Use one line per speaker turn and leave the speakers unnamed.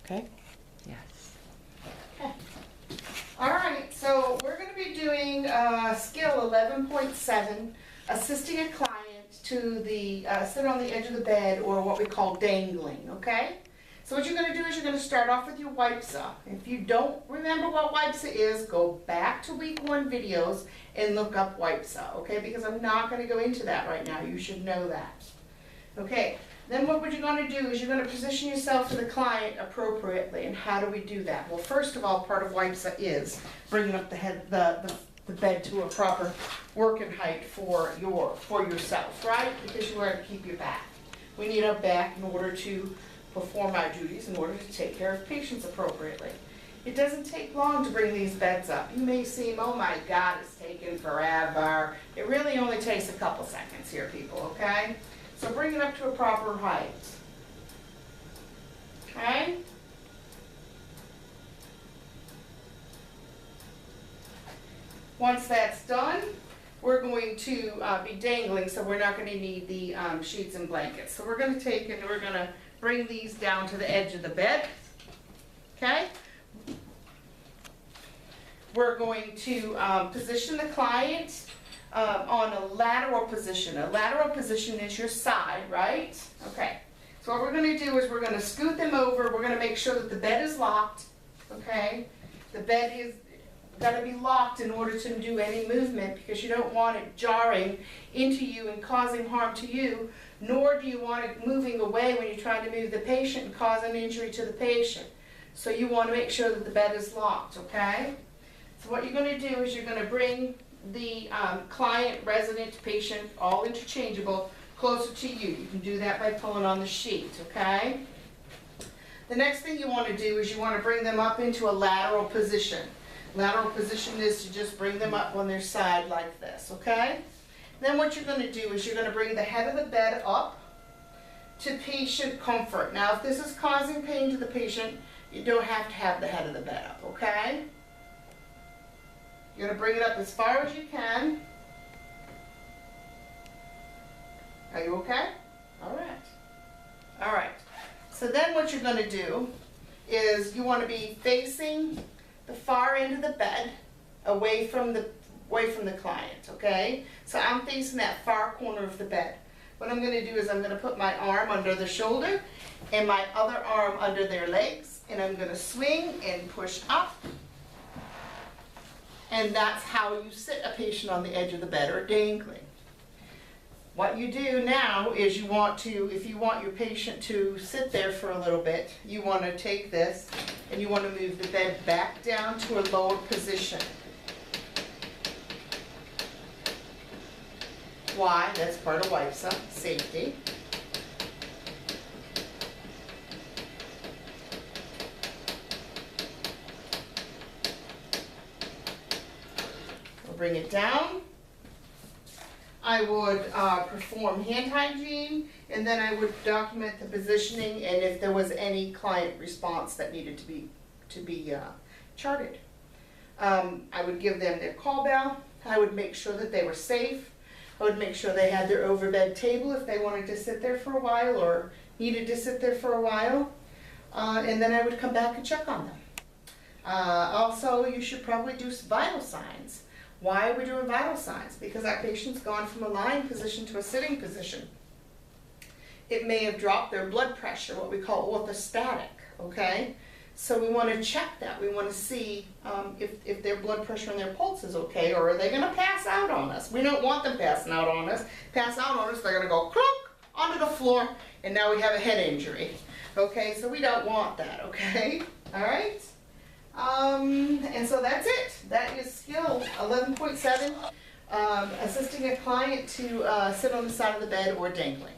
Okay?
Yes.
Okay. All right, so we're going to be doing skill 11.7, assisting a client to sit on the edge of the bed, or what we call dangling, okay? So what you're going to do is you're going to start off with your WIPSA. If you don't remember what WIPSA is, go back to week 1 videos and look up WIPSA, okay? Because I'm not going to go into that right now. You should know that. Okay, then what you're going to do is you're going to position yourself to the client appropriately. And how do we do that? Well, first of all, part of WIPSA is bringing up the bed to a proper working height for yourself, right? Because you want to keep your back. We need our back in order to perform our duties, in order to take care of patients appropriately. It doesn't take long to bring these beds up. You may seem, oh my God, it's taking forever. It really only takes a couple seconds here, people, okay? So bring it up to a proper height. Okay? Once that's done, we're going to be dangling, so we're not going to need the sheets and blankets. So we're going to take and we're going to bring these down to the edge of the bed. Okay? We're going to position the client on a lateral position. A lateral position is your side, right? Okay. So what we're going to do is we're going to scoot them over. We're going to make sure that the bed is locked. Okay? The bed is got to be locked in order to do any movement, because you don't want it jarring into you and causing harm to you, nor do you want it moving away when you're trying to move the patient and cause an injury to the patient. So you want to make sure that the bed is locked, okay? So what you're going to do is you're going to bring the client, resident, patient, all interchangeable, closer to you. You can do that by pulling on the sheet, okay? The next thing you want to do is you want to bring them up into a lateral position. Lateral position is to just bring them up on their side like this, okay? Then what you're going to do is you're going to bring the head of the bed up to patient comfort. Now, if this is causing pain to the patient, you don't have to have the head of the bed up, okay? You're going to bring it up as far as you can. Are you okay? All right. All right. So then what you're going to do is you want to be facing the far end of the bed, away from the client, okay? So I'm facing that far corner of the bed. What I'm going to do is I'm going to put my arm under the shoulder and my other arm under their legs, and I'm going to swing and push up. And that's how you sit a patient on the edge of the bed, or dangling. What you do now is you want to, if you want your patient to sit there for a little bit, you want to take this and you want to move the bed back down to a lower position. Why? That's part of WIPSA, safety. We'll bring it down. I would perform hand hygiene, and then I would document the positioning and if there was any client response that needed to be charted. I would give them their call bell. I would make sure that they were safe. I would make sure they had their overbed table if they wanted to sit there for a while or needed to sit there for a while. And then I would come back and check on them. Also, you should probably do vital signs. Why are we doing vital signs? Because our patient's gone from a lying position to a sitting position. It may have dropped their blood pressure, what we call orthostatic, okay? So we want to check that. We want to see if their blood pressure and their pulse is okay, or are they going to pass out on us? We don't want them passing out on us. Pass out on us, they're going to go clunk onto the floor, and now we have a head injury. Okay, so we don't want that, okay? All right? And so that's it. That is skill 11.7, assisting a client to sit on the side of the bed or dangling.